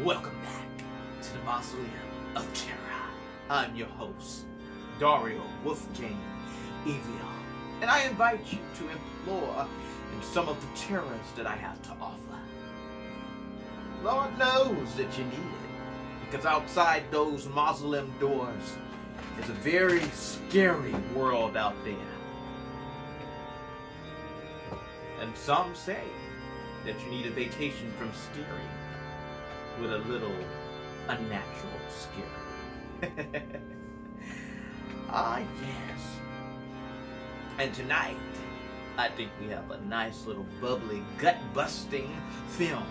Welcome back to the Mausoleum of Terror. I'm your host, Dario Eville, and I invite you to implore in some of the terrors that I have to offer. Lord knows that you need it, because outside those mausoleum doors is a very scary world out there. And some say that you need a vacation from scary with a little unnatural scary. Yes. And tonight, I think we have a nice little bubbly, gut-busting film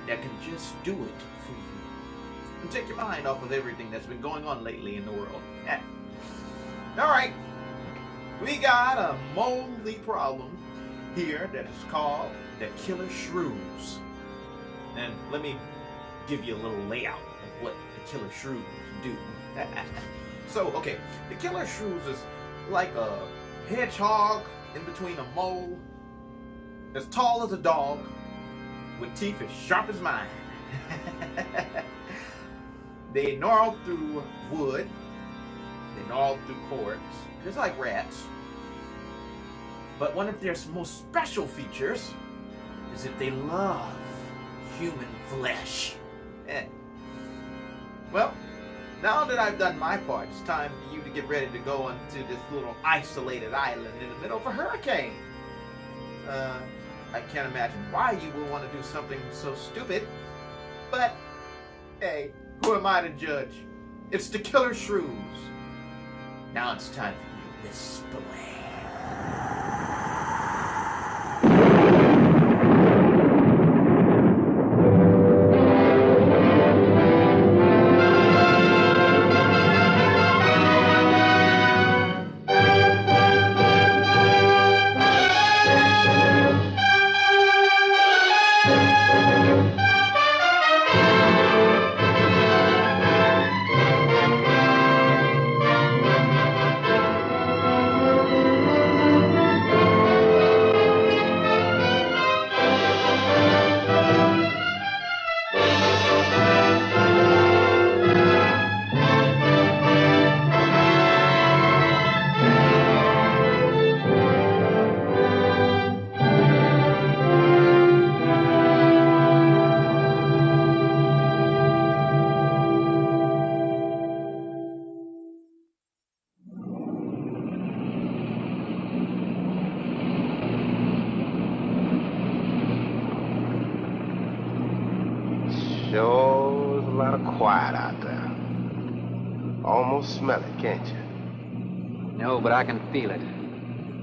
that can just do it for you. And take your mind off of everything that's been going on lately in the world. Alright, we got a moldy problem here that is called the Killer Shrews. And let me give you a little layout of what the Killer Shrews do. So, okay, the Killer Shrews is like a hedgehog in between a mole, as tall as a dog, with teeth as sharp as mine. They gnarl through wood, they gnarl through cords, just like rats. But one of their most special features is that they love human flesh. Well, now that I've done my part, it's time for you to get ready to go onto this little isolated island in the middle of a hurricane. I can't imagine why you would want to do something so stupid, but hey, who am I to judge? It's the Killer Shrews. Now it's time for you to whisper away. Sure is a lot of quiet out there. Almost smell it, can't you? No, but I can feel it.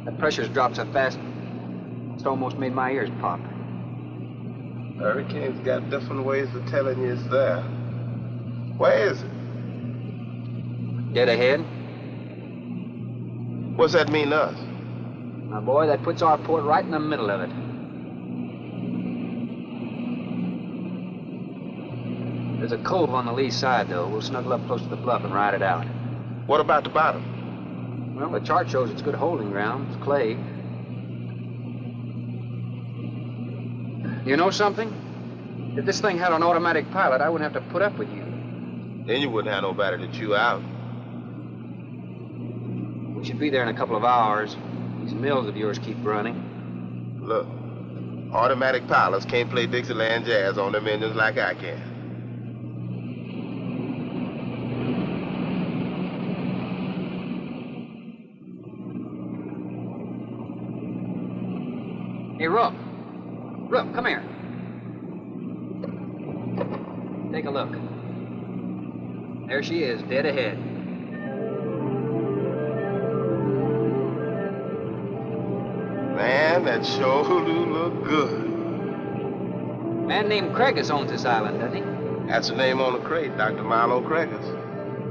The pressure's dropped so fast, it's almost made my ears pop. Hurricane's got different ways of telling you it's there. Where is it? Dead ahead? What's that mean to us? My boy, that puts our port right in the middle of it. There's a cove on the lee side, though. We'll snuggle up close to the bluff and ride it out. What about the bottom? Well, the chart shows it's good holding ground. It's clay. You know something? If this thing had an automatic pilot, I wouldn't have to put up with you. Then you wouldn't have nobody to chew out. We should be there in a couple of hours. These mills of yours keep running. Look, automatic pilots can't play Dixieland jazz on them engines like I can. Hey, Rook. Rook, come here. Take a look. There she is, dead ahead. Man, that sure do look good. A man named Craigus owns this island, doesn't he? That's the name on the crate, Dr. Milo Craigus.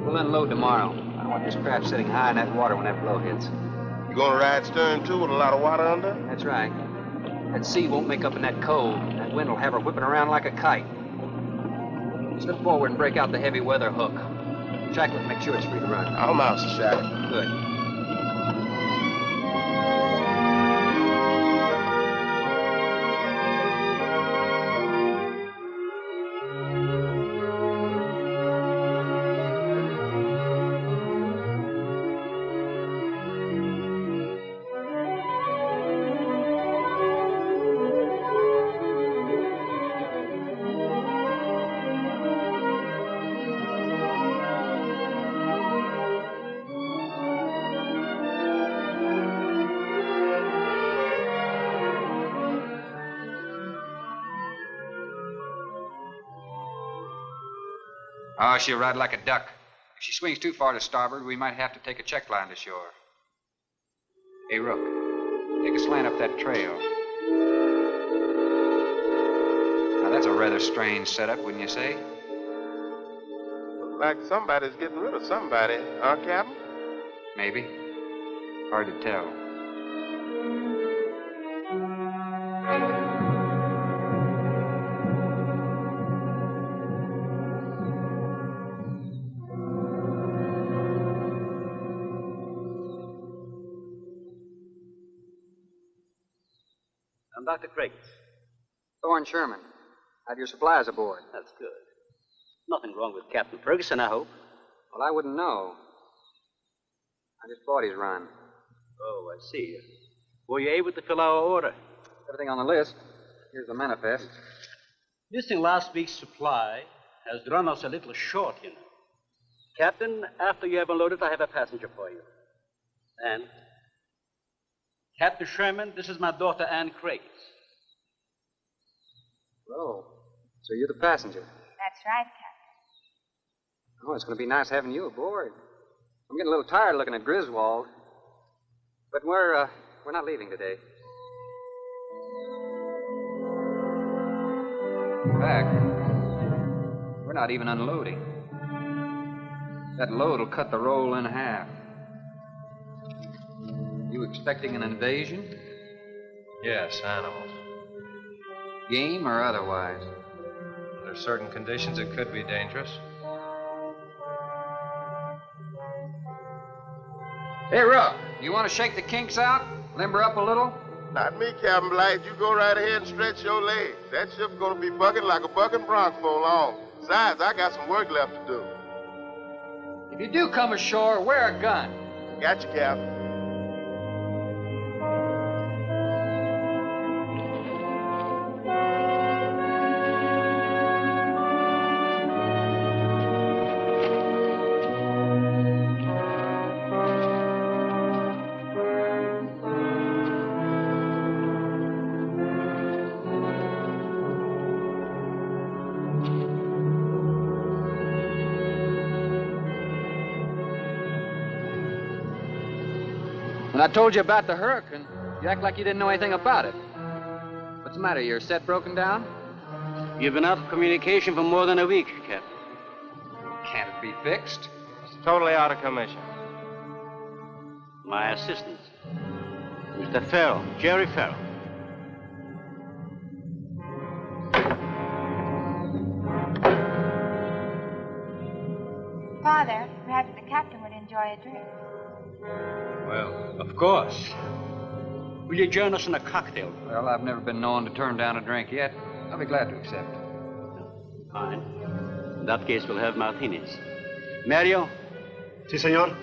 We'll unload tomorrow. I don't want this craft sitting high in that water when that blow hits. You gonna ride stern, too, with a lot of water under? That's right. That sea won't make up in that cove. That wind will have her whipping around like a kite. Slip forward and break out the heavy weather hook. Shacklet, make sure it's free to run. I'm out, Shacklet. Good. Oh, she'll ride like a duck. If she swings too far to starboard, we might have to take a check line to shore. Hey, Rook, take a slant up that trail. Now, that's a rather strange setup, wouldn't you say? Looks like somebody's getting rid of somebody, huh, Captain? Maybe. Hard to tell. I'm Dr. Craig. Thorne Sherman, have your supplies aboard. That's good. Nothing wrong with Captain Ferguson, I hope. Well, I wouldn't know. I just bought his run. Oh, I see. Were you able to fill our order? Everything on the list. Here's the manifest. Missing last week's supply has run us a little short, you know. Captain, after you have unloaded, I have a passenger for you. Anne. Captain Sherman, this is my daughter, Anne Craig. Oh, so you're the passenger. That's right, Captain. Oh, it's going to be nice having you aboard. I'm getting a little tired looking at Griswold. But we're not leaving today. In fact, we're not even unloading. That load will cut the roll in half. You expecting an invasion? Yes, animals. Game or otherwise? Under certain conditions, it could be dangerous. Hey, Rook, you want to shake the kinks out? Limber up a little? Not me, Captain Blight. You go right ahead and stretch your legs. That ship's gonna be bucking like a bucking bronc for long. Besides, I got some work left to do. If you do come ashore, wear a gun. Got you, Captain. When I told you about the hurricane, you act like you didn't know anything about it. What's the matter? Your set broken down? You've been out of communication for more than a week, Captain. Can't it be fixed? It's totally out of commission. My assistant, Mr. Farrell, Jerry Farrell. Father, perhaps the captain would enjoy a drink. Well, of course. Will you join us in a cocktail? Well, I've never been known to turn down a drink yet. I'll be glad to accept. Fine. In that case, we'll have martinis. Mario, Si, senor.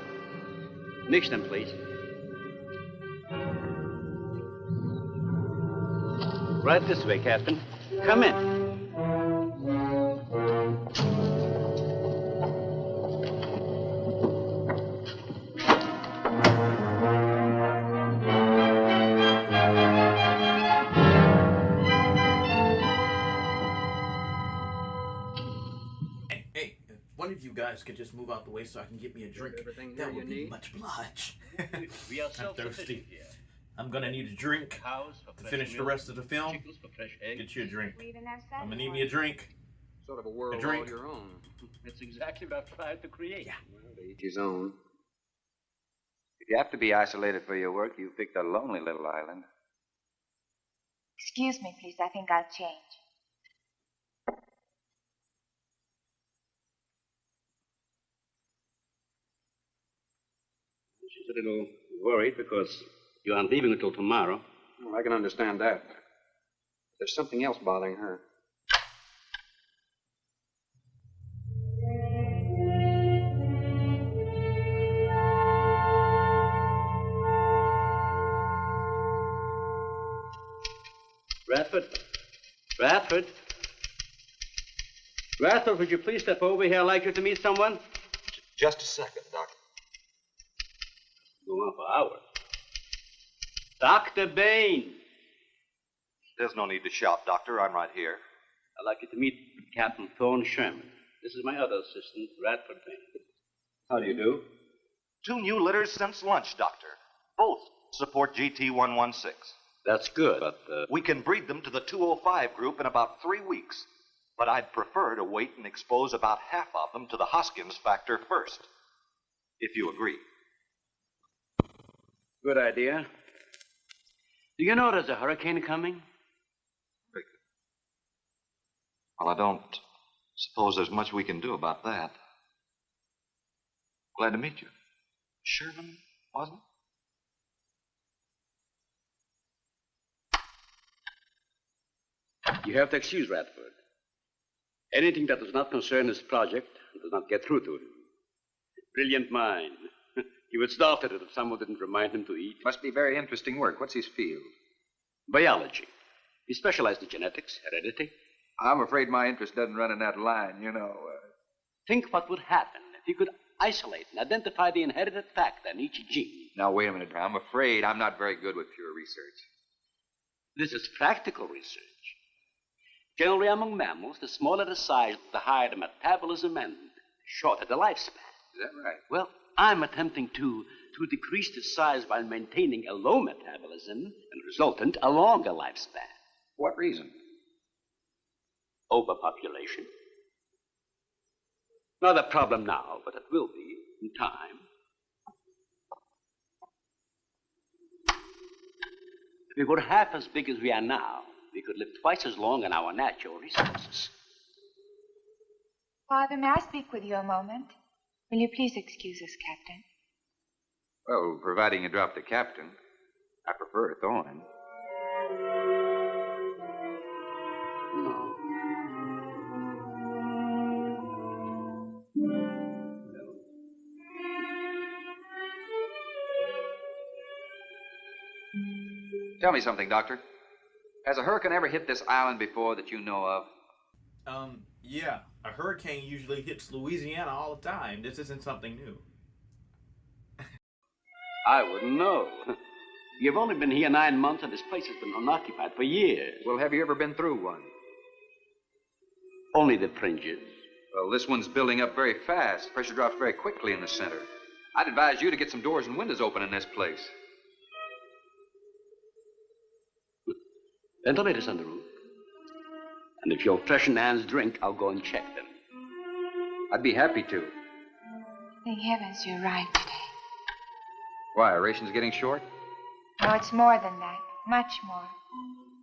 mix them, please. Right this way, Captain. Come in. Hey, if one of you guys could just move out the way so I can get me a drink, Everything that here would you be need? much obliged. We are I'm self-sufficient thirsty. here. I'm gonna need a drink Cows for to fresh finish the milk, rest of the film. chickens for fresh eggs. Get you a drink. We even have I'm gonna need me a drink. Sort of a world drink. all your own. That's exactly what I've tried to create. Yeah. Well, to each his own. If you have to be isolated for your work, you picked a lonely little island. Excuse me, please. I think I'll change. She's a little worried because you aren't leaving until tomorrow. Well, I can understand that. There's something else bothering her. Bradford? Bradford? Bradford, would you please step over here? I'd like you to meet someone. Just a second, Doc. Go on for hours. Dr. Bain. There's no need to shout, Doctor. I'm right here. I'd like you to meet Captain Thorne Sherman. This is my other assistant, Radford Payne. How do you do? 2 new litters since lunch, Doctor. Both support GT116. That's good, but We can breed them to the 205 group in about 3 weeks. But I'd prefer to wait and expose about half of them to the Hoskins factor first. If you agree. good idea. Do you know there's a hurricane coming? Well, I don't suppose there's much we can do about that. Glad to meet you. Sherman, wasn't it? You have to excuse Radford. Anything that does not concern his project does not get through to him. Brilliant mind. He would starve at it if someone didn't remind him to eat. Must be very interesting work. What's his field? Biology. He specialized in genetics, heredity. I'm afraid my interest doesn't run in that line, you know. Think what would happen if he could isolate and identify the inherited factor in each gene. Now, wait a minute. I'm afraid I'm not very good with pure research. This is practical research. Generally, among mammals, the smaller the size, the higher the metabolism and the shorter the lifespan. Is that right? Well, I'm attempting to decrease the size while maintaining a low metabolism and resultant a longer lifespan. What reason? Overpopulation. Not a problem now, but it will be in time. If we were half as big as we are now, we could live twice as long on our natural resources. Father, may I speak with you a moment? Will you please excuse us, Captain? Well, providing you drop the captain. I prefer Thorne. No. Tell me something, Doctor. Has a hurricane ever hit this island before that you know of? Yeah. A hurricane usually hits Louisiana all the time. This isn't something new. I wouldn't know. You've only been here 9 months, and this place has been unoccupied for years. Well, have you ever been through one? Only the fringes. Well, this one's building up very fast. Pressure drops very quickly in the center. I'd advise you to get some doors and windows open in this place. Ventilators on the roof. And if you'll freshen Anne's drink, I'll go and check them. I'd be happy to. Thank heavens you arrived today. Why, are rations getting short? No, it's more than that. Much more.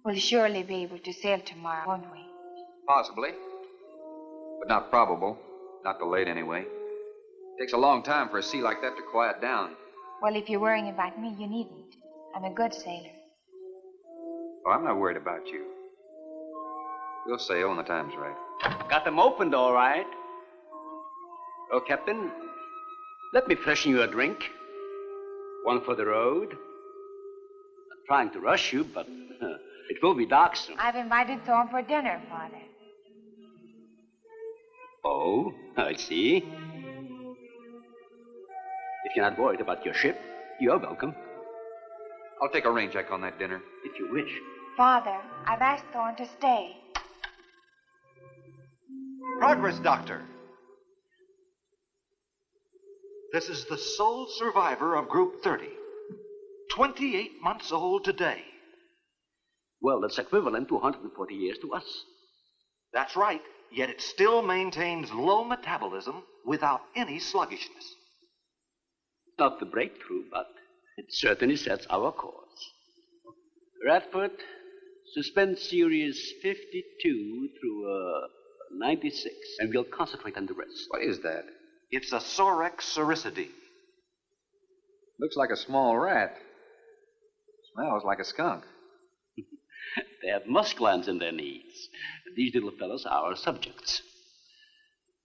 We'll surely be able to sail tomorrow, won't we? Possibly. But not probable. Not delayed, anyway. Takes a long time for a sea like that to quiet down. Well, if you're worrying about me, you needn't. I'm a good sailor. Oh, I'm not worried about you. We'll sail when the time's right. Got them opened, all right. Oh, Captain, let me freshen you a drink. One for the road. I'm trying to rush you, but it will be dark soon. I've invited Thorne for dinner, Father. Oh, I see. If you're not worried about your ship, you're welcome. I'll take a rain check on that dinner. If you wish. Father, I've asked Thorne to stay. Progress, Doctor. This is the sole survivor of Group 30. 28 months old today. Well, that's equivalent to 140 years to us. That's right, yet it still maintains low metabolism without any sluggishness. Not the breakthrough, but it certainly sets our course. Radford, suspend series 52 through 96, and we'll concentrate on the rest. What is that? It's a Sorex cericidae. Looks like a small rat. Smells like a skunk. They have musk glands in their knees. These little fellows are our subjects.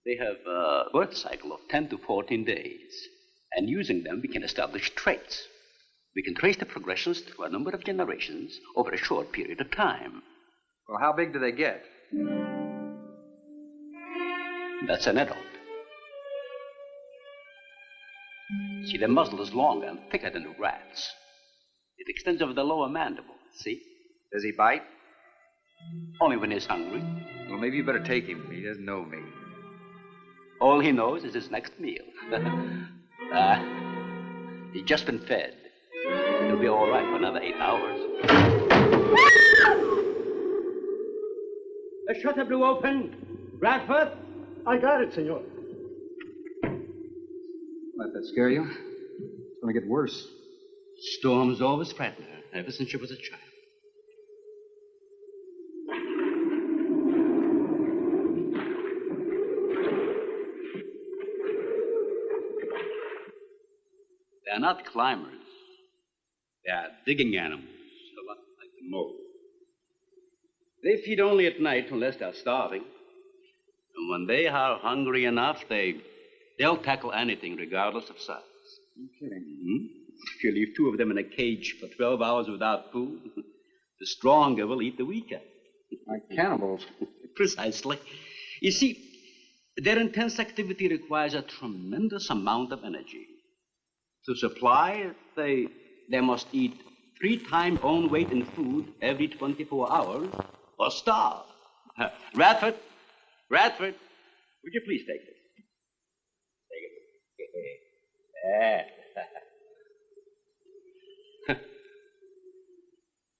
They have a birth cycle of 10 to 14 days. And using them, we can establish traits. We can trace the progressions through a number of generations over a short period of time. Well, how big do they get? That's an adult. See, the muzzle is longer and thicker than the rat's. It extends over the lower mandible, see? Does he bite? Only when he's hungry. Well, maybe you better take him. He doesn't know me. All he knows is his next meal. He's just been fed. He'll be all right for another 8 hours. The shutter blew open. Bradford? I got it, senor. Let that scare you? It's going to get worse. Storms always frighten her, ever since she was a child. They're not climbers. They are digging animals, a lot like the mole. They feed only at night unless they're starving. And when they are hungry enough, they'll tackle anything regardless of size. You're kidding. Hmm? If you leave 2 of them in a cage for 12 hours without food, the stronger will eat the weaker. Like cannibals. Precisely. You see, their intense activity requires a tremendous amount of energy. To supply it, they must eat 3 times own weight in food every 24 hours or starve. Radford, would you please take this? Take it.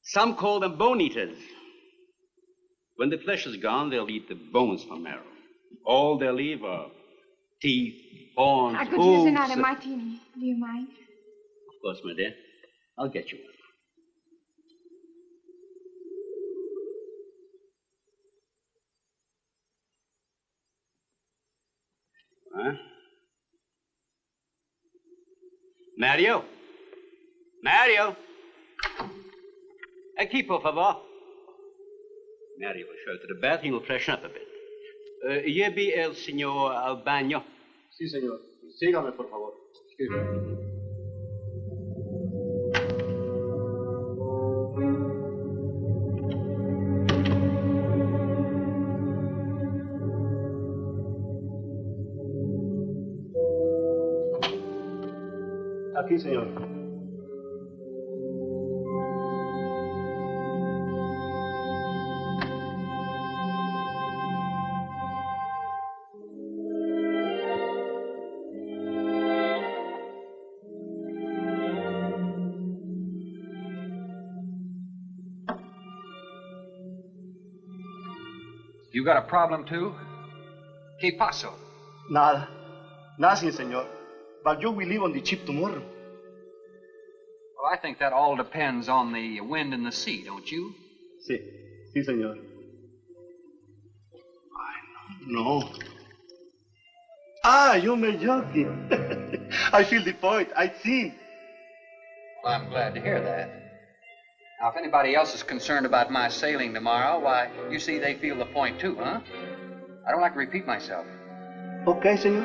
Some call them bone eaters. When the flesh is gone, they'll eat the bones from marrow. All they'll leave are teeth, horns, I could hooves. use another martini. Do you mind? Of course, my dear. I'll get you one. Huh? Mario? Aquí, por favor. Mario will show to the bath. He will freshen up a bit. Lleve el señor al baño. Sí, señor. Sígame, por favor. Excuse me. Aquí, señor. You got a problem, too? ¿Qué pasó? Nada. Nothing, señor. But you will leave on the ship tomorrow. Well, I think that all depends on the wind and the sea, don't you? Sí. Sí, señor. No. Ah, you may joking. I feel the point. I think. Well, I'm glad to hear that. Now, if anybody else is concerned about my sailing tomorrow, why, you see they feel the point too, huh? I don't like to repeat myself. Okay, señor.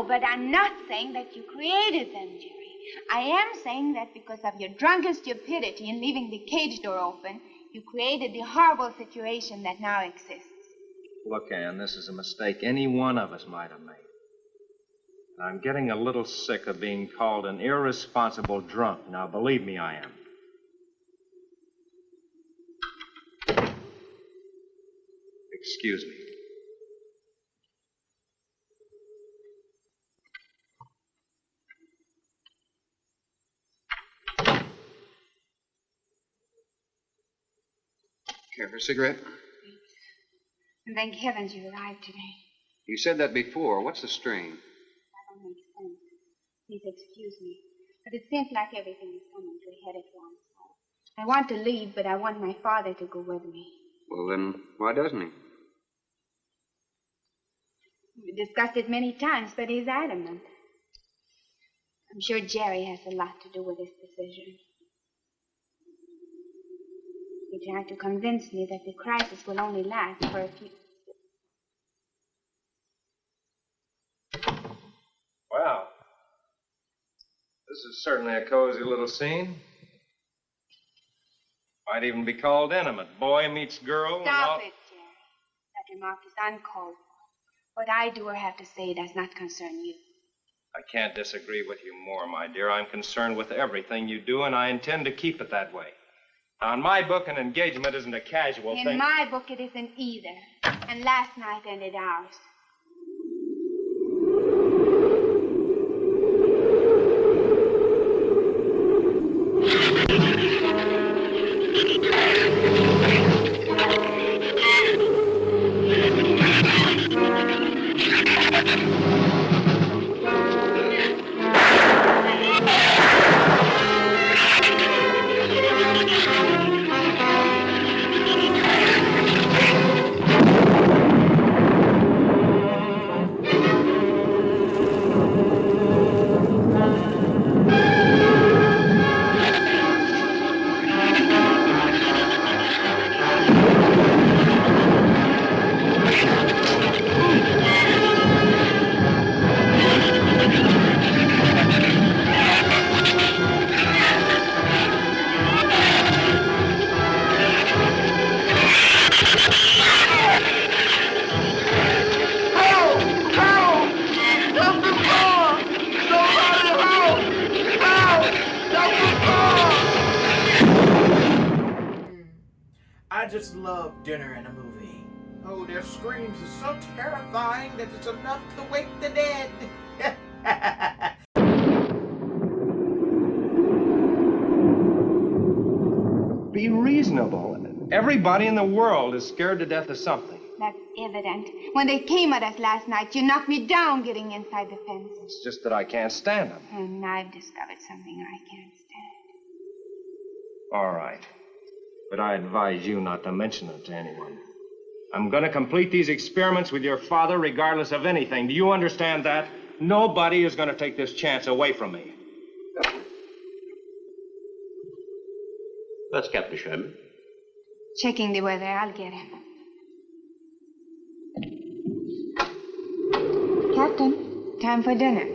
But I'm not saying that you created them, Jerry. I am saying that because of your drunken stupidity in leaving the cage door open, you created the horrible situation that now exists. Look, Ann, this is a mistake any one of us might have made. I'm getting a little sick of being called an irresponsible drunk. Now, believe me, I am. Excuse me. Care for a cigarette? And thank heavens you arrived today. You said that before. What's the strain? That don't make sense. Please excuse me. But it seems like everything is coming to a head at once. I want to leave, but I want my father to go with me. Well, then, why doesn't he? We discussed it many times, but he's adamant. I'm sure Jerry has a lot to do with this decision. He tried to convince me that the crisis will only last for a few... Certainly a cozy little scene. Might even be called intimate. Boy meets girl. Stop it, Jerry. That remark is uncalled for. What I do or have to say does not concern you. I can't disagree with you more, my dear. I'm concerned with everything you do, and I intend to keep it that way. Now, in my book, an engagement isn't a casual thing. In my book, it isn't either. And last night ended ours. I just love dinner in a movie. Oh, their screams are so terrifying that it's enough to wake the dead. Be reasonable. Everybody in the world is scared to death of something. That's evident. When they came at us last night, you knocked me down getting inside the fence. It's just that I can't stand them. And I've discovered something I can't stand. All right. But I advise you not to mention it to anyone. I'm going to complete these experiments with your father regardless of anything. Do you understand that? Nobody is going to take this chance away from me. That's Captain Sherman. Checking the weather, I'll get him. Captain, time for dinner.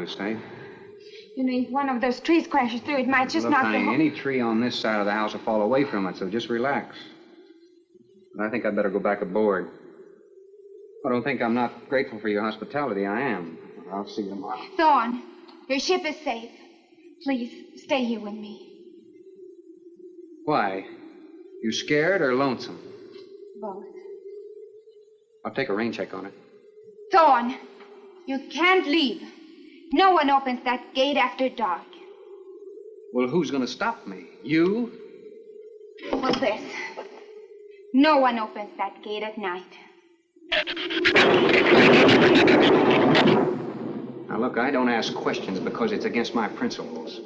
Say. You know, if one of those trees crashes through, it might just Look, knock honey, the whole... any tree on this side of the house will fall away from it, so just relax. But I think I'd better go back aboard. I don't think I'm not grateful for your hospitality. I am. I'll see you tomorrow. Thorne, your ship is safe. Please, stay here with me. Why? You scared or lonesome? Both. I'll take a rain check on it. Thorne, you can't leave. No one opens that gate after dark. Well, who's going to stop me? You? Well, this. No one opens that gate at night. Now, look, I don't ask questions because it's against my principles.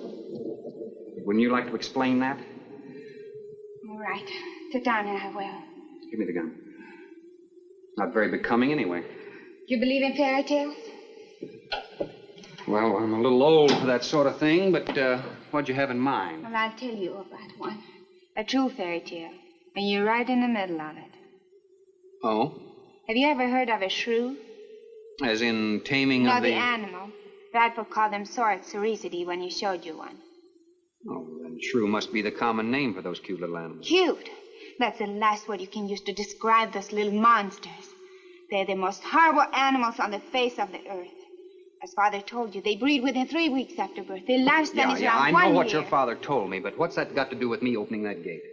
Wouldn't you like to explain that? All right. Sit down and I will. Give me the gun. Not very becoming anyway. You believe in fairy tales? Well, I'm a little old for that sort of thing, but what'd you have in mind? Well, I'll tell you about one. A true fairy tale. And you're right in the middle of it. Oh? Have you ever heard of a shrew? As in taming No, of the animal. Bradford called them sorcericity when he showed you one. Oh, then shrew must be the common name for those cute little animals. Cute. That's the last word you can use to describe those little monsters. They're the most horrible animals on the face of the earth. As Father told you, they breed within 3 weeks after birth. Their lifespan is around I 1 know year. what your father told me, but what's that got to do with me opening that gate?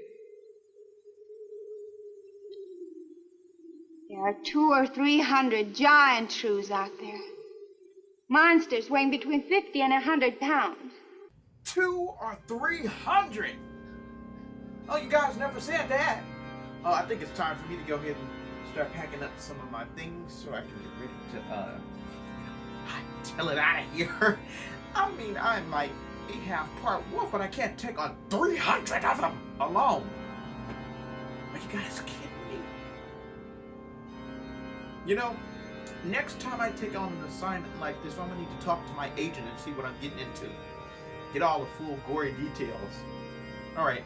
There are 200 or 300 giant shrews out there. Monsters weighing between 50 and 100 pounds. 200 or 300? Oh, you guys never said that. Oh, I think it's time for me to go ahead and start packing up some of my things so I can get ready to, tell it out of here. I mean, I might be half part wolf, but I can't take on 300 of them alone. Are you guys kidding me? You know, next time I take on an assignment like this, I'm gonna need to talk to my agent and see what I'm getting into. Get all the full gory details. All right.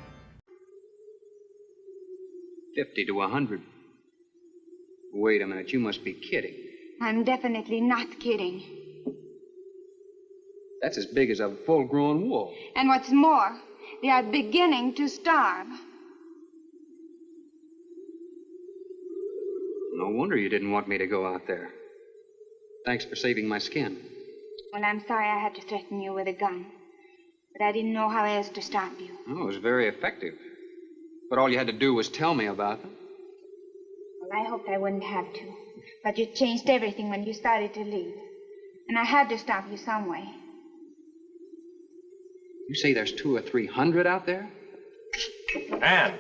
50 to 100. Wait a minute, you must be kidding. I'm definitely not kidding. That's as big as a full-grown wolf. And what's more, they are beginning to starve. No wonder you didn't want me to go out there. Thanks for saving my skin. Well, I'm sorry I had to threaten you with a gun. But I didn't know how else to stop you. Oh, it was very effective. But all you had to do was tell me about them. Well, I hoped I wouldn't have to. But you changed everything when you started to leave. And I had to stop you some way. You say there's 200 or 300 out there? Anne.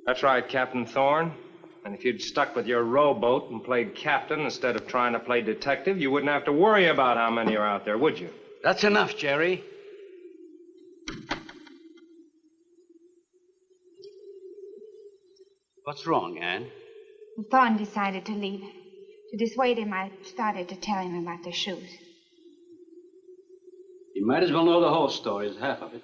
That's right, Captain Thorne. And if you'd stuck with your rowboat and played captain instead of trying to play detective, you wouldn't have to worry about how many are out there, would you? That's enough, Jerry. What's wrong, Anne? Thorne decided to leave. To dissuade him, I started to tell him about the shoes. You might as well know the whole story as half of it.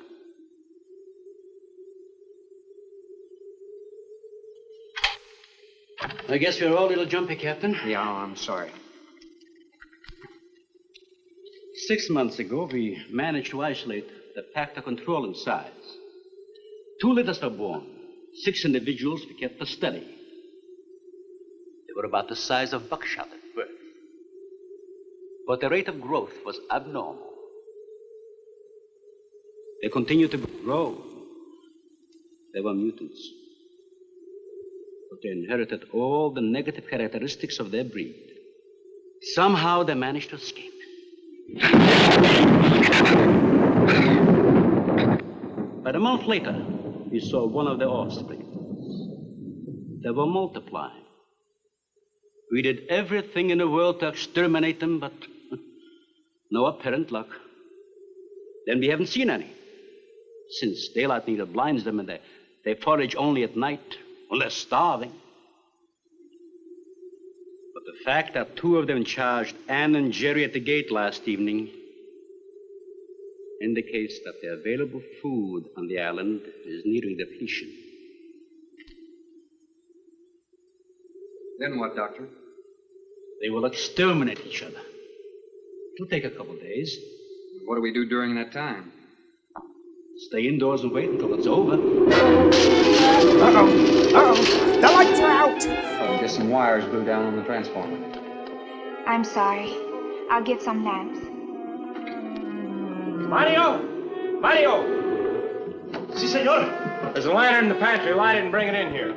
I guess we're all a little jumpy, Captain. Yeah, I'm sorry. 6 months ago, we managed to isolate the pack to control in size. 2 litters were born. 6 individuals we kept for study. They were about the size of buckshot at birth. But the rate of growth was abnormal. They continued to grow. They were mutants. But they inherited all the negative characteristics of their breed. Somehow they managed to escape. But a month later, we saw one of their offspring. They were multiplying. We did everything in the world to exterminate them, but no apparent luck. Then we haven't seen any. Since daylight neither blinds them and they forage only at night, when they're starving. But the fact that 2 of them charged Anne and Jerry at the gate last evening indicates that the available food on the island is nearing depletion. Then what, Doctor? They will exterminate each other. It'll take a couple days. What do we do during that time? Stay indoors and wait until it's over. The lights are out! I guess some wires blew down on the transformer. I'm sorry. I'll get some lamps. Mario! Mario! Si, senor. There's a lantern in the pantry. Light it and bring it in here.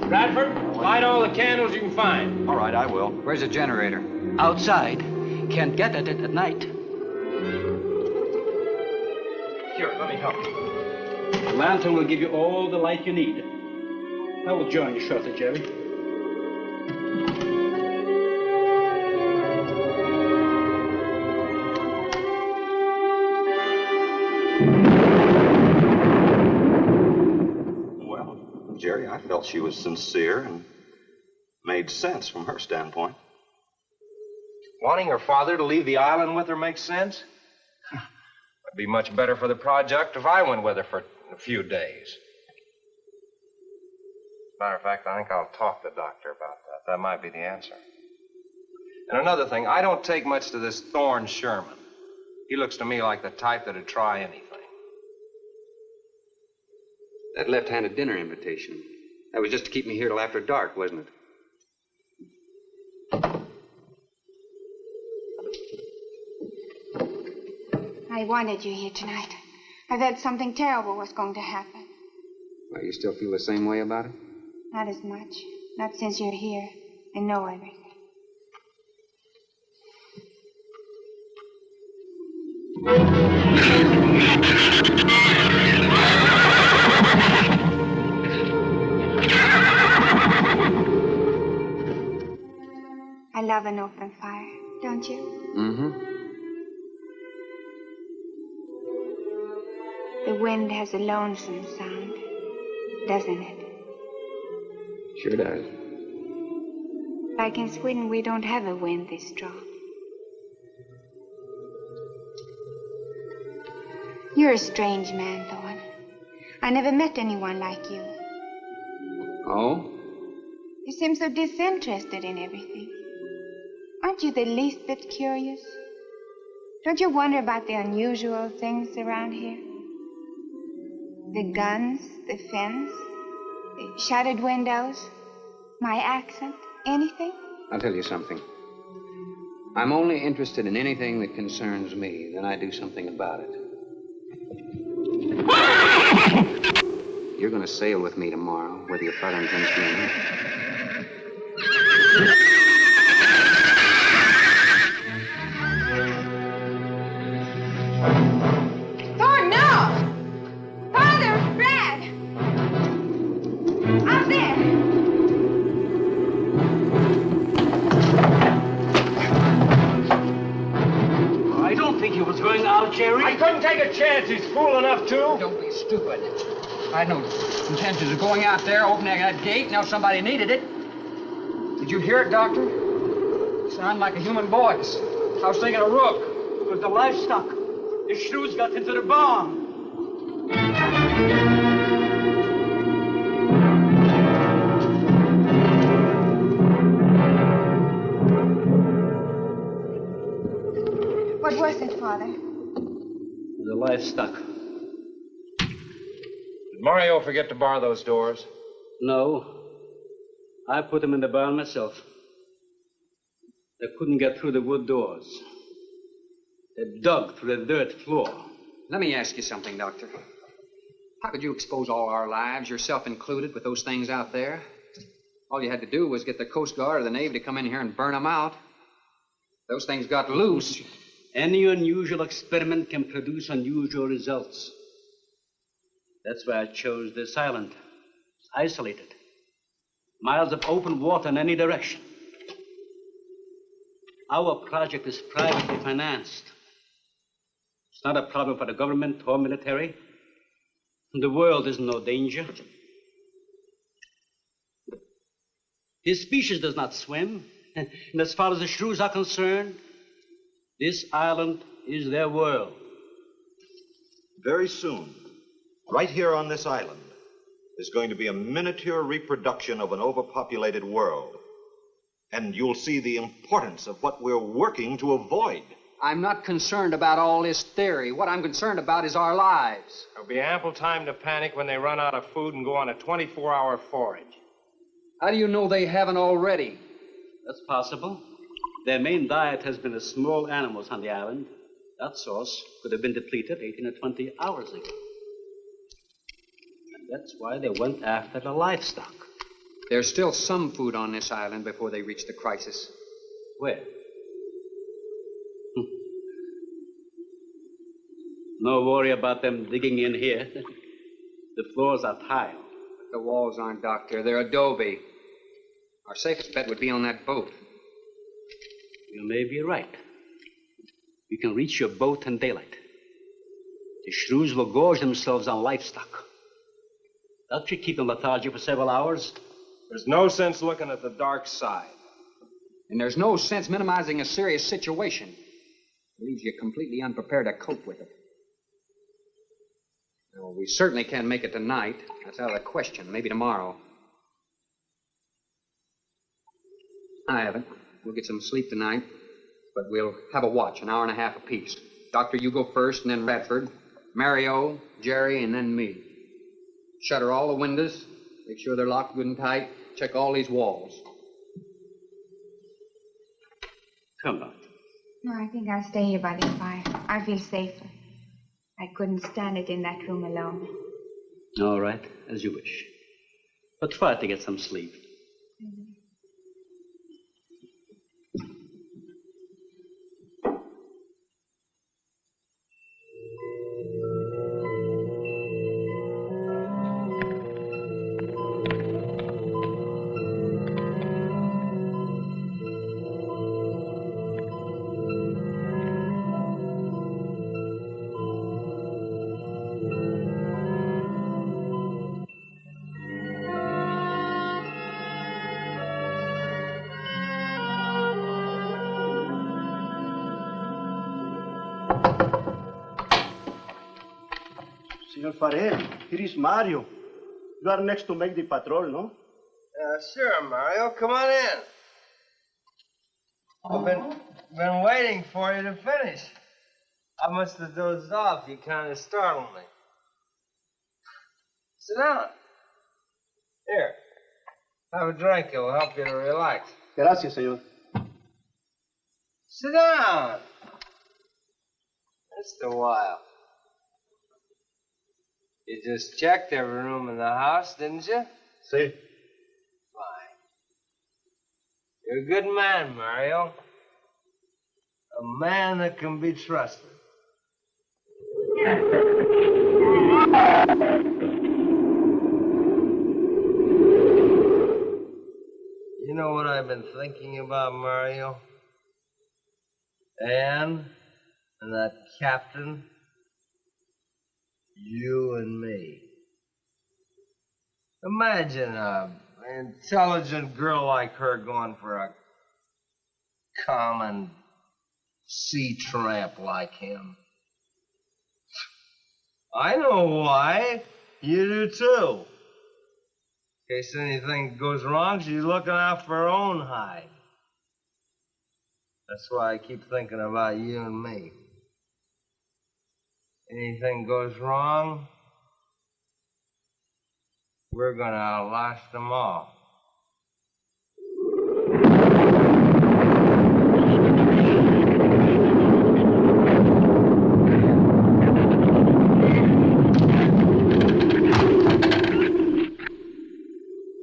Bradford, light all the candles you can find. All right, I will. Where's the generator? Outside. Can't get at it at night. Here, let me help you. The lantern will give you all the light you need. I will join you shortly, Jerry. Well, Jerry, I felt she was sincere and made sense from her standpoint. Wanting her father to leave the island with her makes sense? It'd be much better for the project if I went with her for a few days. Matter of fact, I think I'll talk to the doctor about that. That might be the answer. And another thing, I don't take much to this Thorne Sherman. He looks to me like the type that'd try anything. That left-handed dinner invitation. That was just to keep me here till after dark, wasn't it? I wanted you here tonight. I felt something terrible was going to happen. Well, you still feel the same way about it? Not as much. Not since you're here. I know everything. I love an open fire, don't you? Mm-hmm. The wind has a lonesome sound, doesn't it? Sure does. Like in Sweden, we don't have a wind this strong. You're a strange man, Thorne. I never met anyone like you. Oh? You seem so disinterested in everything. Aren't you the least bit curious? Don't you wonder about the unusual things around here? The guns, the fence, the shuttered windows, my accent, anything? I'll tell you something. I'm only interested in anything that concerns me. Then I do something about it. You're going to sail with me tomorrow, whether your father intends to or not. Thorne, no! Father, Brad! Out there! I don't think he was going out, Jerry. I couldn't take a chance. He's fool enough to. Don't be stupid. I had no intentions of going out there, opening that gate. Now somebody needed it. Did you hear it, Doctor? Sound like a human voice. I was thinking of Rook. It was the livestock. The Shrews got into the barn. What was it, Father? The livestock. Did Mario forget to bar those doors? No. I put them in the barn myself. They couldn't get through the wood doors. They dug through the dirt floor. Let me ask you something, Doctor. How could you expose all our lives, yourself included, with those things out there? All you had to do was get the Coast Guard or the Navy to come in here and burn them out. Those things got loose. Any unusual experiment can produce unusual results. That's why I chose this island. It's isolated. Miles of open water in any direction. Our project is privately financed. It's not a problem for the government or military. The world is in no danger. His species does not swim. And as far as the Shrews are concerned, this island is their world. Very soon, right here on this island, is going to be a miniature reproduction of an overpopulated world. And you'll see the importance of what we're working to avoid. I'm not concerned about all this theory. What I'm concerned about is our lives. There'll be ample time to panic when they run out of food and go on a 24-hour forage. How do you know they haven't already? That's possible. Their main diet has been the small animals on the island. That source could have been depleted 18 or 20 hours ago. And that's why they went after the livestock. There's still some food on this island before they reach the crisis. Where? No worry about them digging in here. The floors are tile. The walls aren't, Doctor. They're adobe. Our safest bet would be on that boat. You may be right. You can reach your boat in daylight. The Shrews will gorge themselves on livestock. That should keep them lethargic for several hours. There's no sense looking at the dark side. And there's no sense minimizing a serious situation. It leaves you completely unprepared to cope with it. Well, we certainly can't make it tonight. That's out of the question. Maybe tomorrow. I haven't. We'll get some sleep tonight, but we'll have a watch, an hour and a half apiece. Doctor, you go first, and then Radford, Mario, Jerry, and then me. Shutter all the windows. Make sure they're locked good and tight. Check all these walls. Come on. No, I think I'll stay here by the fire. I feel safer. I couldn't stand it in that room alone. All right, as you wish. But try to get some sleep. Senor Farel, here is Mario. You are next to make the patrol, no? Sure, Mario. Come on in. I've been waiting for you to finish. I must have dozed off. You kind of startled me. Sit down. Here. Have a drink. It'll help you to relax. Gracias, señor. Sit down. Just a while. You just checked every room in the house, didn't you? Sí. Fine. You're a good man, Mario. A man that can be trusted. You know what I've been thinking about, Mario? Anne and that captain. You and me. Imagine an intelligent girl like her going for a common sea tramp like him. I know why. You do too. In case anything goes wrong, she's looking out for her own hide. That's why I keep thinking about you and me. Anything goes wrong, we're gonna outlast them all.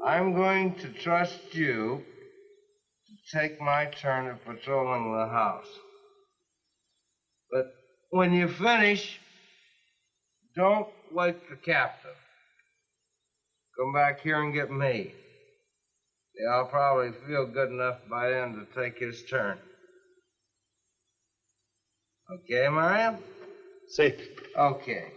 I'm going to trust you to take my turn of patrolling the house. But when you finish, don't wake the captain. Come back here and get me. Yeah, I'll probably feel good enough by then to take his turn. Okay, Mario? Sí. Okay.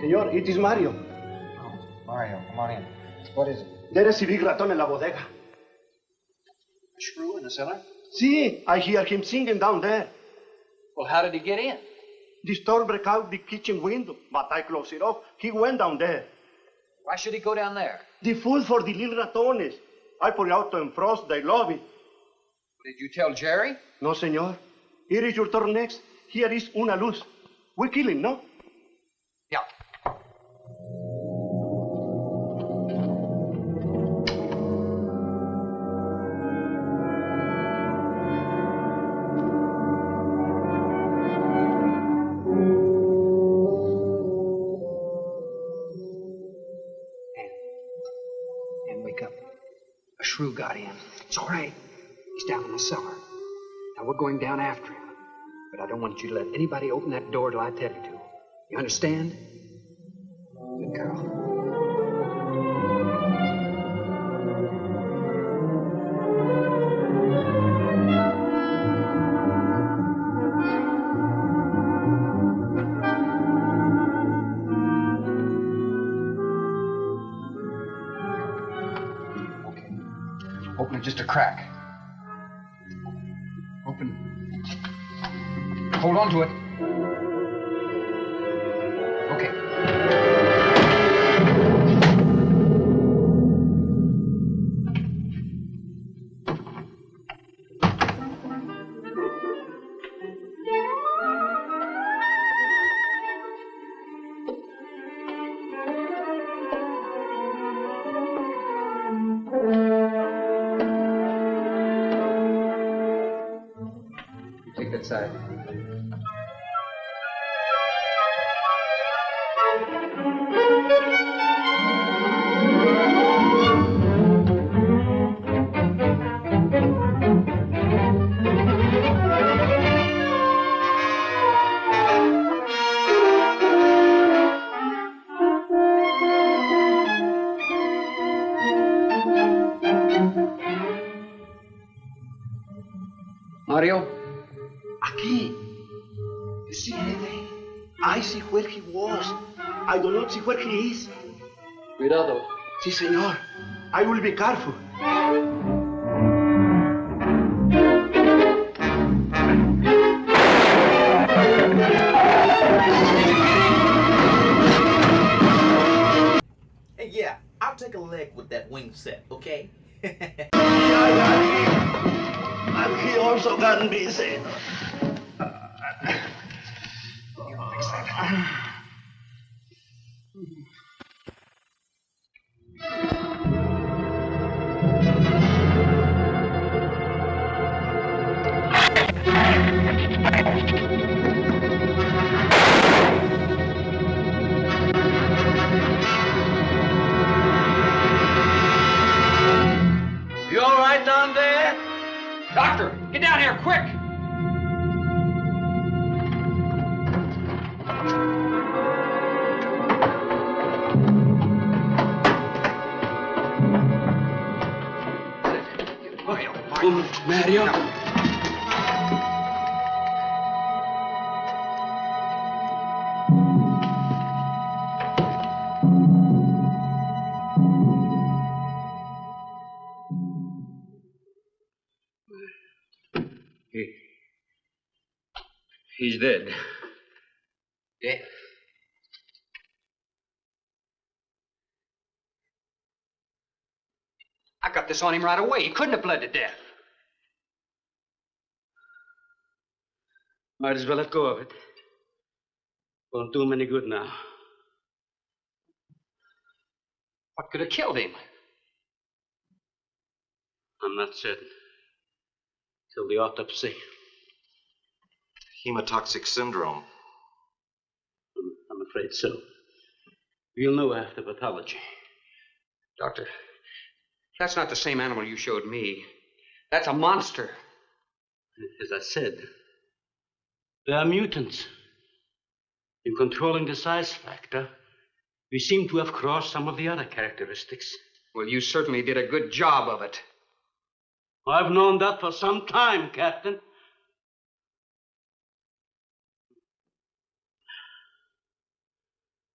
Señor, it is Mario. Oh, Mario, come on in. What is it? There is a big ratón en la bodega. A shrew in the cellar? See, I hear him singing down there. Well, how did he get in? The storm broke out the kitchen window, but I closed it off. He went down there. Why should he go down there? The food for the little ratones. I put it out to frost. They love it. Did you tell Jerry? No, señor. Here is your turn next. Here is una luz. We kill him, no? Yeah. Shrew got in. It's all right. He's down in the cellar. Now, we're going down after him. But I don't want you to let anybody open that door till I tell you to. You understand? Good girl. Open it just a crack. Open. Hold on to it. Okay. You take that side. Mario? Aquí. You see anything? I see where he was. I do not see where he is. Cuidado. Si, senor. I will be careful. Hey, yeah, I'll take a leg with that wing set, okay? And he also got busy. You all right down there? Doctor, get down here, quick! Mario. He's dead. Dead? I got this on him right away. He couldn't have bled to death. Might as well let go of it. Won't do him any good now. What could have killed him? I'm not certain. Till the autopsy. Hemotoxic syndrome. I'm afraid so. We'll know after pathology. Doctor, that's not the same animal you showed me. That's a monster. As I said, they are mutants. In controlling the size factor, we seem to have crossed some of the other characteristics. Well, you certainly did a good job of it. I've known that for some time, Captain.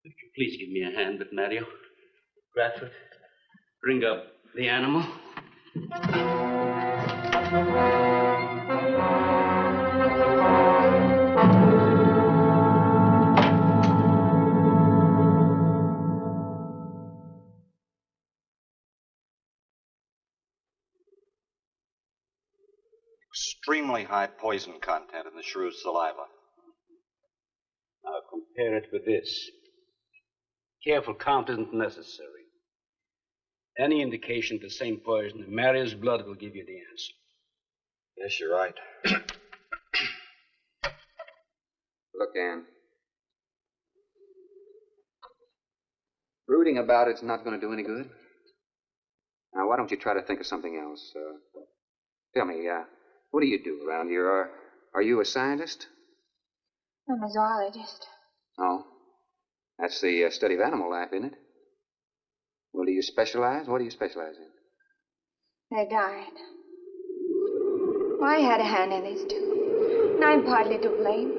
Would you please give me a hand with Mario? Bradford, bring up the animal. Extremely high poison content in the Shrews' saliva. Now compare it with this. Careful count isn't necessary. Any indication of the same poison in Mario's blood will give you the answer. Yes, you're right. Look, Ann. Brooding about it's not going to do any good. Now, why don't you try to think of something else? Tell me, what do you do around here? Are you a scientist? I'm a zoologist. Oh, that's the study of animal life, isn't it? Well, do you specialize? What do you specialize in? They died. Well, I had a hand in this, too. And I'm partly to blame.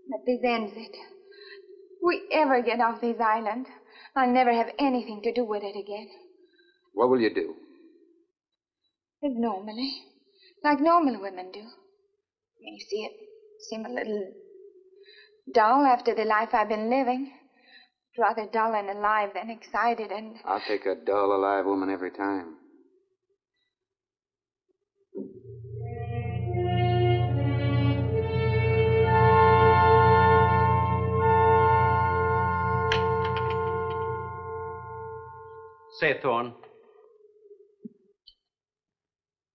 But this ends it. If we ever get off this island, I'll never have anything to do with it again. What will you do? Live normally, like normal women do. You see, it seems a little dull after the life I've been living. Rather dull and alive than excited and... I'll take a dull, alive woman every time. Say, Thorne,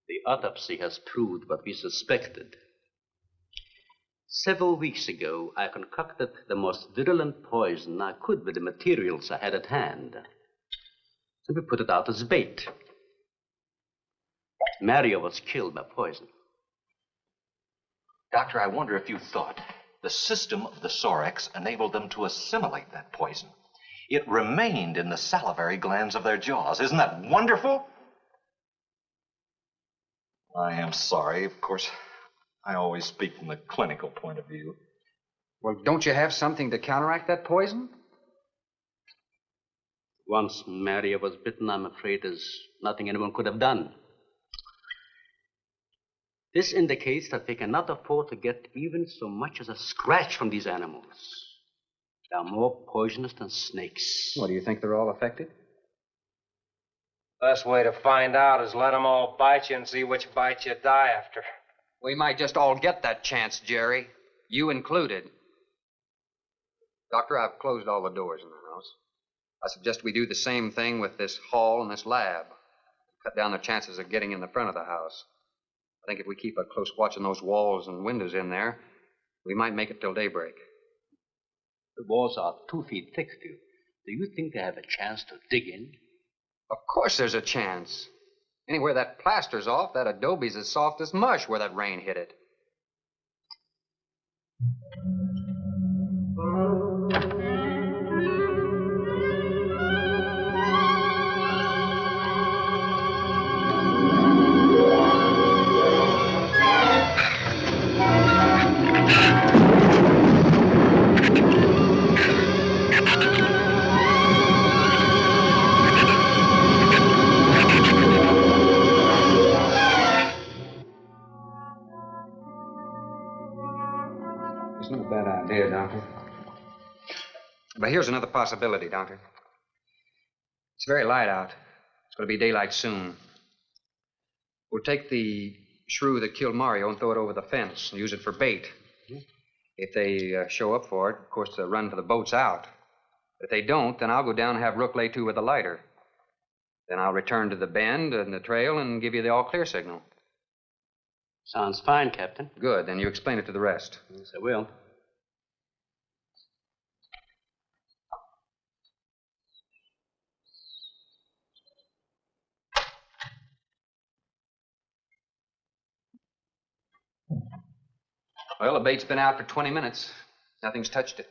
the autopsy has proved what we suspected. Several weeks ago, I concocted the most virulent poison I could with the materials I had at hand. So we put it out as bait. Mario was killed by poison. Doctor, I wonder if you thought the system of the Sorex enabled them to assimilate that poison. It remained in the salivary glands of their jaws. Isn't that wonderful? I am sorry. Of course, I always speak from the clinical point of view. Well, don't you have something to counteract that poison? Once Mario was bitten, I'm afraid there's nothing anyone could have done. This indicates that they cannot afford to get even so much as a scratch from these animals. They are more poisonous than snakes. What, do you think they're all affected? Best way to find out is let them all bite you and see which bite you die after. We might just all get that chance, Jerry. You included. Doctor, I've closed all the doors in the house. I suggest we do the same thing with this hall and this lab. Cut down the chances of getting in the front of the house. I think if we keep a close watch on those walls and windows in there, we might make it till daybreak. The walls are 2 feet thick, Stu. Do you think they have a chance to dig in? Of course there's a chance. Anywhere that plaster's off, that adobe's as soft as mush where that rain hit it. It's not a bad idea, Doctor. But here's another possibility, Doctor. It's very light out. It's going to be daylight soon. We'll take the shrew that killed Mario and throw it over the fence and use it for bait. If they show up for it, of course, they'll run for the boats out. If they don't, then I'll go down and have Rook lay to with a lighter. Then I'll return to the bend and the trail and give you the all-clear signal. Sounds fine, Captain. Good. Then you explain it to the rest. Yes, I will. Well, the bait's been out for 20 minutes. Nothing's touched it.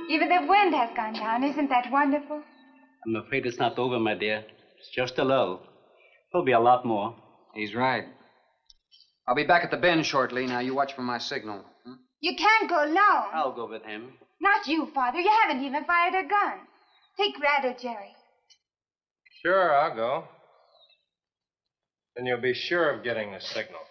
Even the wind has gone down. Isn't that wonderful? I'm afraid it's not over, my dear. It's just a lull. There'll be a lot more. He's right. I'll be back at the bend shortly. Now, you watch for my signal. You can't go alone. I'll go with him. Not you, Father. You haven't even fired a gun. Take Rad or Jerry. Sure, I'll go. Then you'll be sure of getting the signal.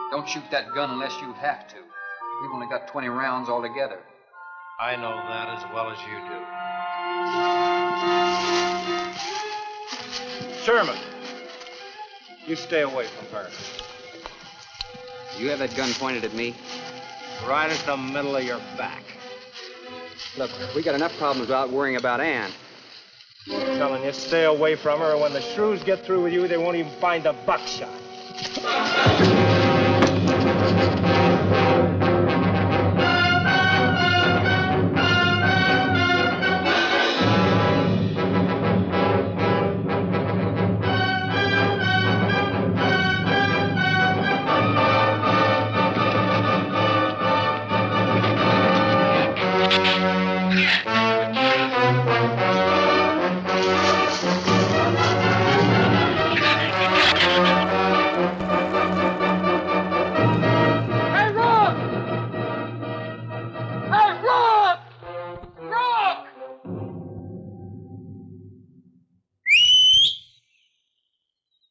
Don't shoot that gun unless you have to. We've only got 20 rounds altogether. I know that as well as you do. Sherman, you stay away from her. You have that gun pointed at me? Right at the middle of your back. Look, we got enough problems without worrying about Ann. I'm telling you, stay away from her, or when the Shrews get through with you, they won't even find the buckshot.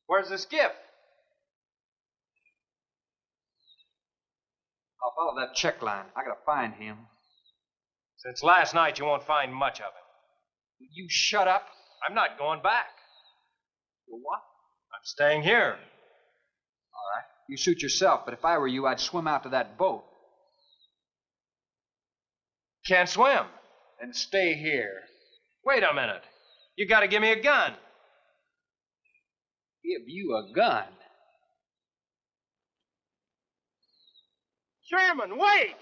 Where's the skiff? I'll follow that check line. I gotta find him. Since last night, you won't find much of him. Will you shut up? I'm not going back. Well, what? I'm staying here. All right. You suit yourself, but if I were you, I'd swim out to that boat. Can't swim. Then stay here. Wait a minute. You gotta give me a gun. Give you a gun? Sherman, wait!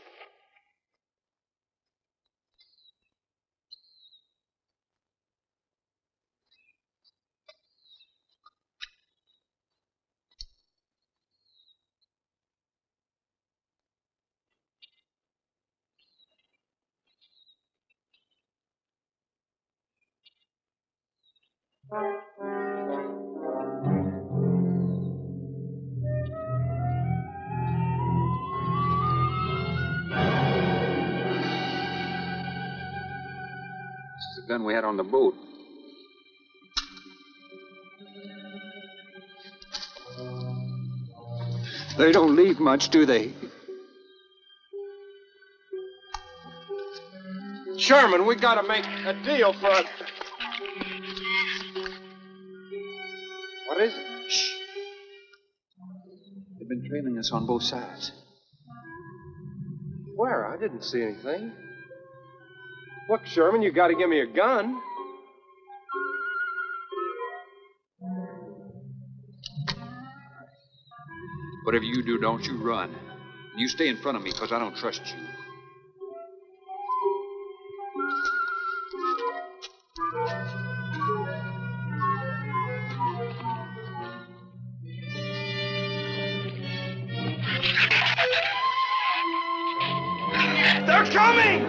This is the gun we had on the boat. They don't leave much, do they? Sherman, we gotta make a deal for a... What is it? Shh. They've been trailing us on both sides. Where? I didn't see anything. Look, Sherman, you gotta give me a gun. Whatever you do, don't you run. You stay in front of me, because I don't trust you. They're coming!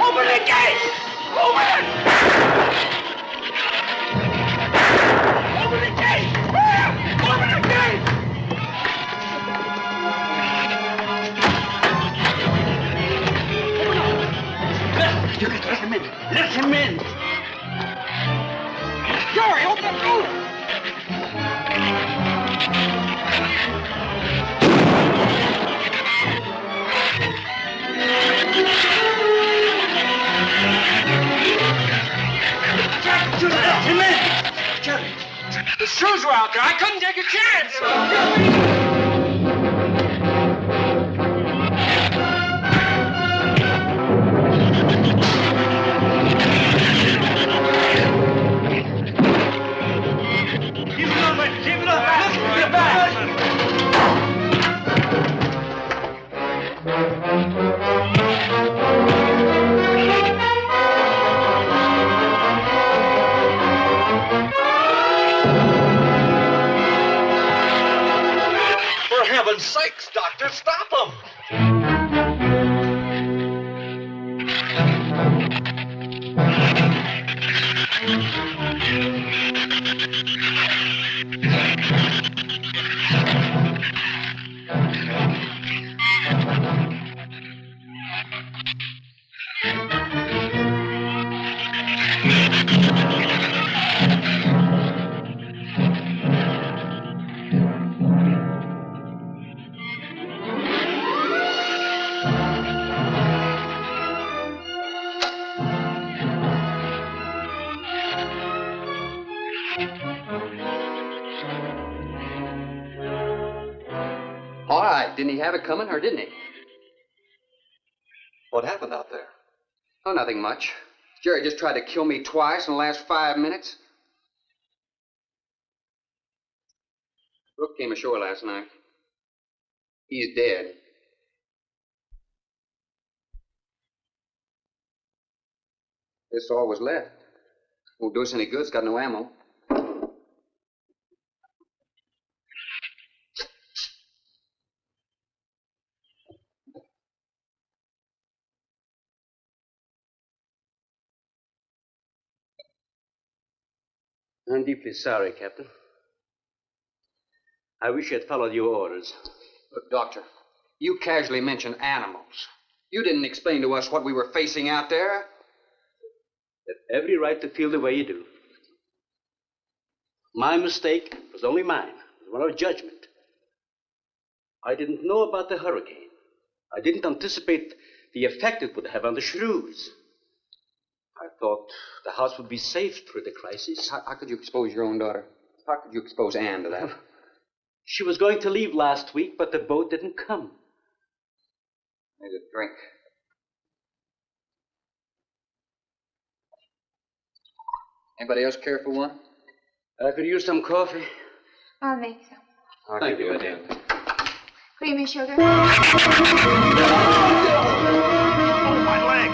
Open the gate! Open it! Open the gate! Open the gate! You can let him in. Let him in. Gary, open the door! Let him in. Jerry. The Shrews were out there. I couldn't take a chance. heaven's sakes, Doctor, stop them! All right, didn't he have it coming, or didn't he? What happened out there? Oh, nothing much. Jerry just tried to kill me twice in the last 5 minutes. Brooke came ashore last night. He's dead. This all was left. Won't do us any good. It's got no ammo. I'm deeply sorry, Captain. I wish I had followed your orders. Look, Doctor, you casually mentioned animals. You didn't explain to us what we were facing out there. You have every right to feel the way you do. My mistake was only mine. It was one of judgment. I didn't know about the hurricane. I didn't anticipate the effect it would have on the Shrews. I thought the house would be safe through the crisis. How could you expose your own daughter? How could you expose Anne to that? She was going to leave last week, but the boat didn't come. Here's a drink. Anybody else care for one? I could use some coffee. I'll make some. Thank you, madam. Creamy sugar. Oh, my leg!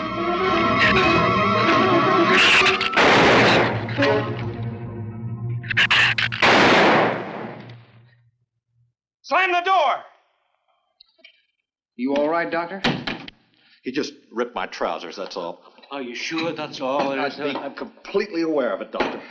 Slam the door! You all right, Doctor? He just ripped my trousers, that's all. Are you sure that's all there is to it? I'm completely aware of it, Doctor.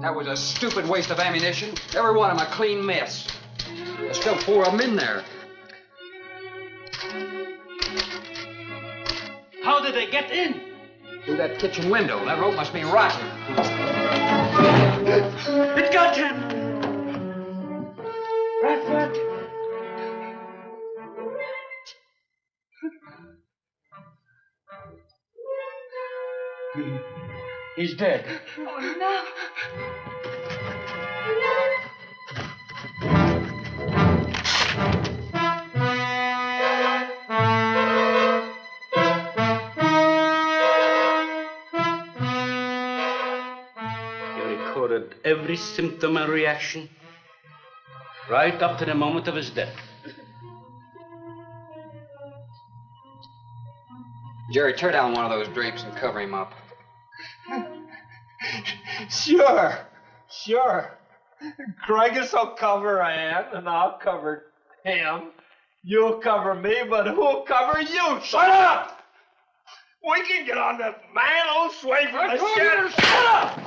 That was a stupid waste of ammunition. Every one of them a clean mess. There's still 4 of them in there. How did they get in? Through that kitchen window. That rope must be rotten. It got him! Bradford! He's dead. Oh, no. He recorded every symptom and reaction, right up to the moment of his death. Jerry, tear down one of those drapes and cover him up. Sure. Craigus will cover Ann, and I'll cover him. You'll cover me, but who'll cover you? Shut up! We can get on the man sway from the shed. Shut up!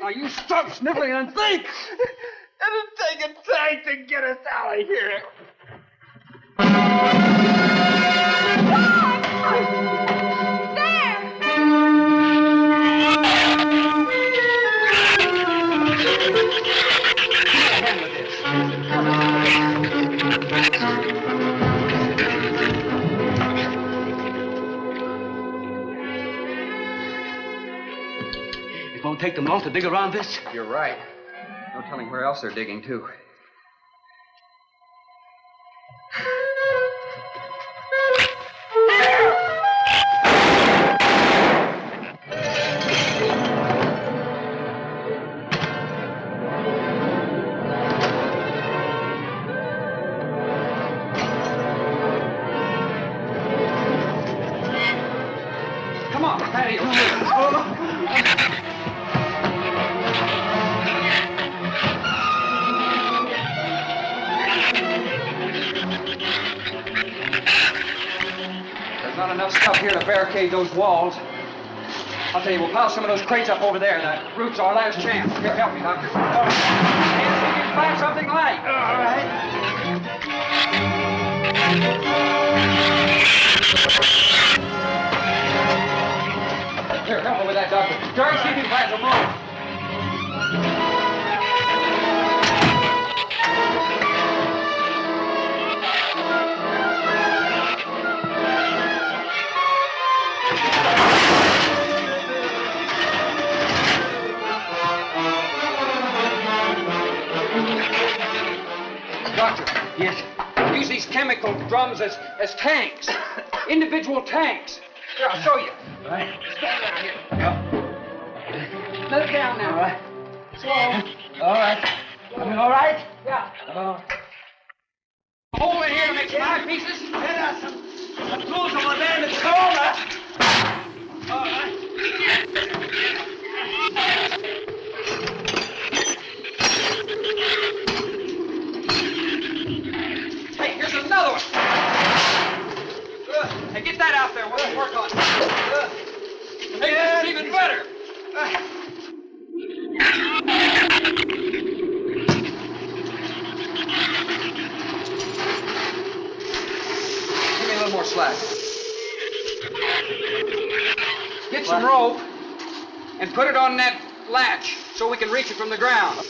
Now you stop sniveling and think! It'll take a tank to get us out of here. It won't take them long to dig around this. You're right. No telling where else they're digging, too. on, patio. There's not enough stuff here to barricade those walls. I'll tell you, we'll pile some of those crates up over there. The roof's our last chance. Here, help me, Doctor. All right. See if you can find something light. All right. Here, help me with that, Doctor. Jerry, see if you can find some room. Doctor. Yes. Use these chemical drums as tanks. Individual tanks. Here, I'll show you. All right. Stand down here. Let it down now. All right. Slow. All right. All right? Yeah. Oh. Hold it here to make 5 pieces. There are some tools over there in the corner. All right. Hey, here's another one. Hey, get that out there while we work on it. Hey, this is even better. Give me a little more slack. Get some rope and put it on that latch so we can reach it from the ground.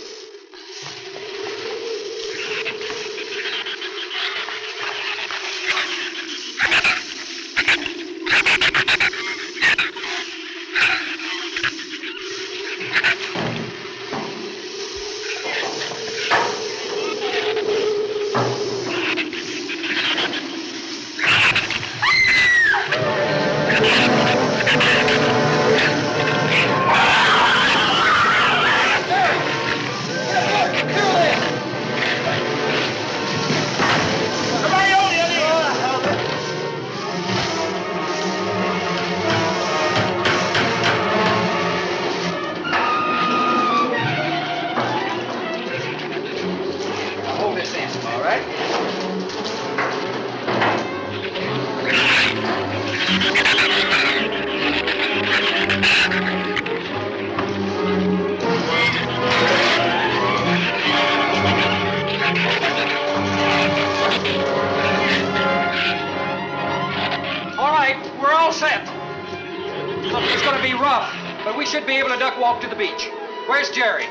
Should be able to duck walk to the beach. Where's Jerry?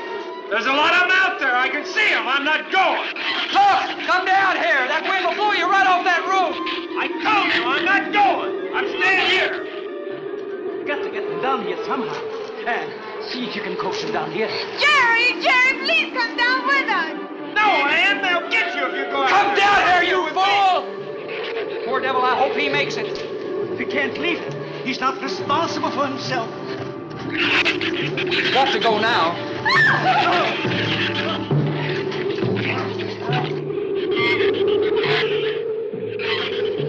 There's a lot of them out there. I can see them. I'm not going. Look! Come down here. That wind will blow you right off that roof. I told you I'm not going. I'm staying here. You got to get them down here somehow. And see if you can coax them down here. Jerry, please come down with us. No, Ann, they'll get you if you go out. Come down here, you fool! Poor devil, I hope he makes it. We can't leave him. He's not responsible for himself. He's got to go now.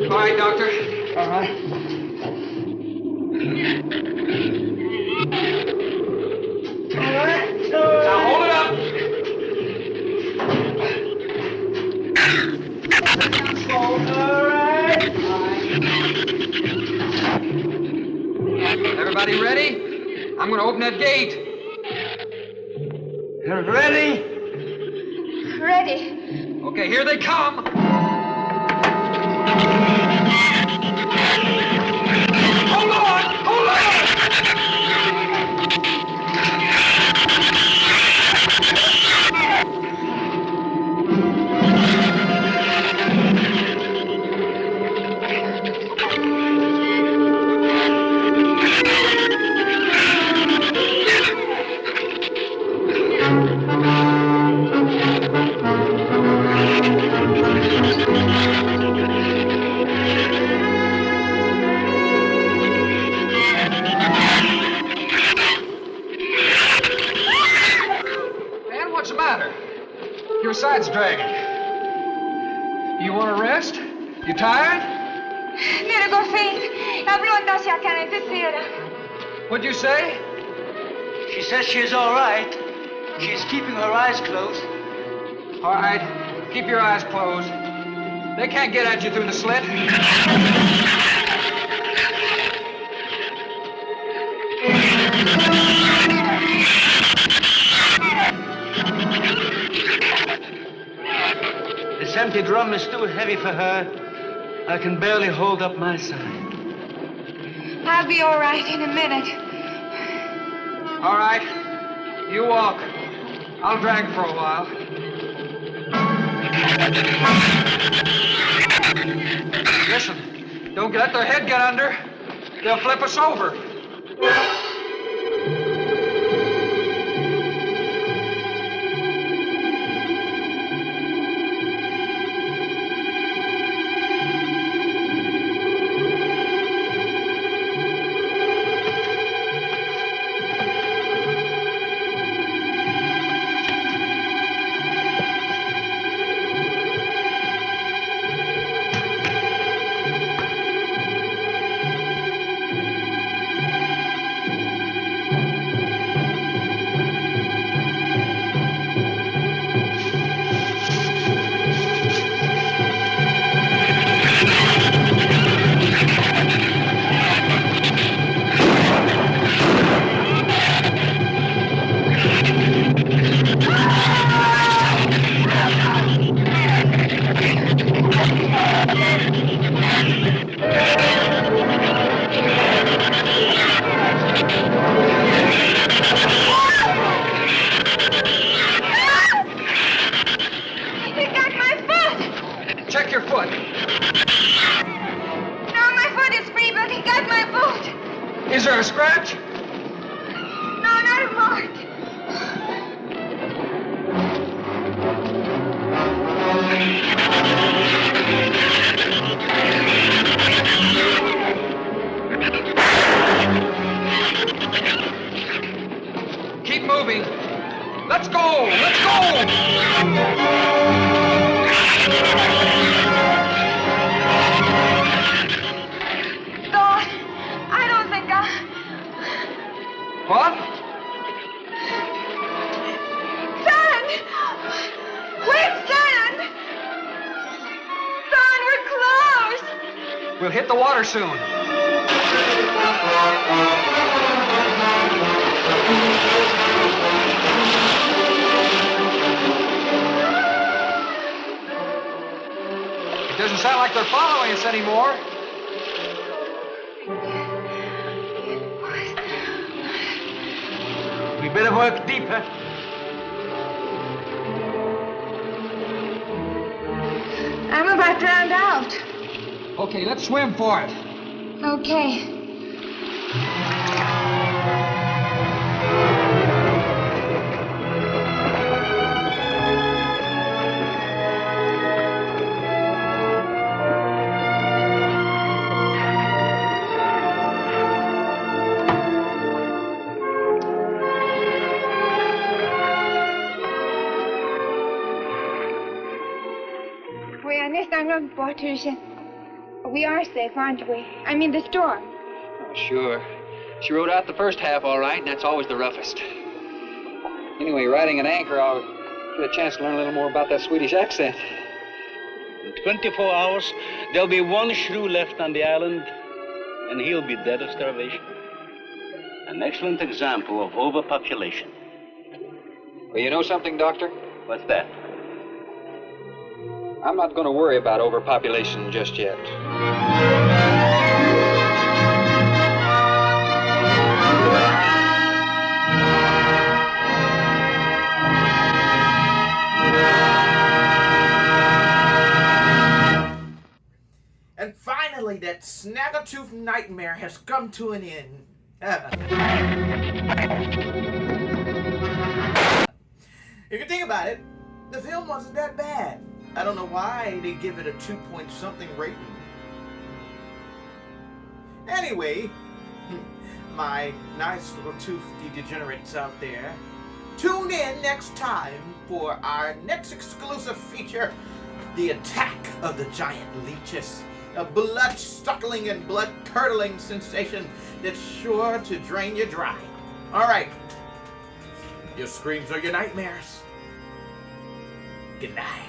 All right, Doctor. All right. All right. Now hold it up. All right. Everybody ready? I'm going to open that gate. You're ready? Ready. Okay, here they come. Hold on! Hold on! Your side's dragging. You want to rest? You tired? Mira, Gofei, a blonda se a canete pera. What'd you say? She says she's all right. She's keeping her eyes closed. All right, keep your eyes closed. They can't get at you through the slit. This empty drum is too heavy for her. I can barely hold up my side. I'll be all right in a minute. All right, you walk. I'll drag for a while. Listen, don't let their head get under. They'll flip us over. Is there a scratch? No, not a mark. Keep moving. Let's go! Let's go! What? Son! Wait, son! Son, we're close! We'll hit the water soon. It doesn't sound like they're following us anymore. We better work deeper. I'm about drowned out. Okay, let's swim for it. Okay. We are safe, aren't we? I mean, the storm. Oh, sure. She rode out the first half all right, and that's always the roughest. Anyway, riding an anchor, I'll get a chance to learn a little more about that Swedish accent. In 24 hours, there'll be one shrew left on the island, and he'll be dead of starvation. An excellent example of overpopulation. Well, you know something, Doctor? What's that? I'm not going to worry about overpopulation just yet. And finally, that Snaggletooth nightmare has come to an end. If you think about it, the film wasn't that bad. I don't know why they give it a 2-point-something rating. Anyway, my nice little toothy degenerates out there, tune in next time for our next exclusive feature, The Attack of the Giant Leeches. A blood-suckling and blood-curdling sensation that's sure to drain you dry. All right. Your screams are your nightmares. Good night.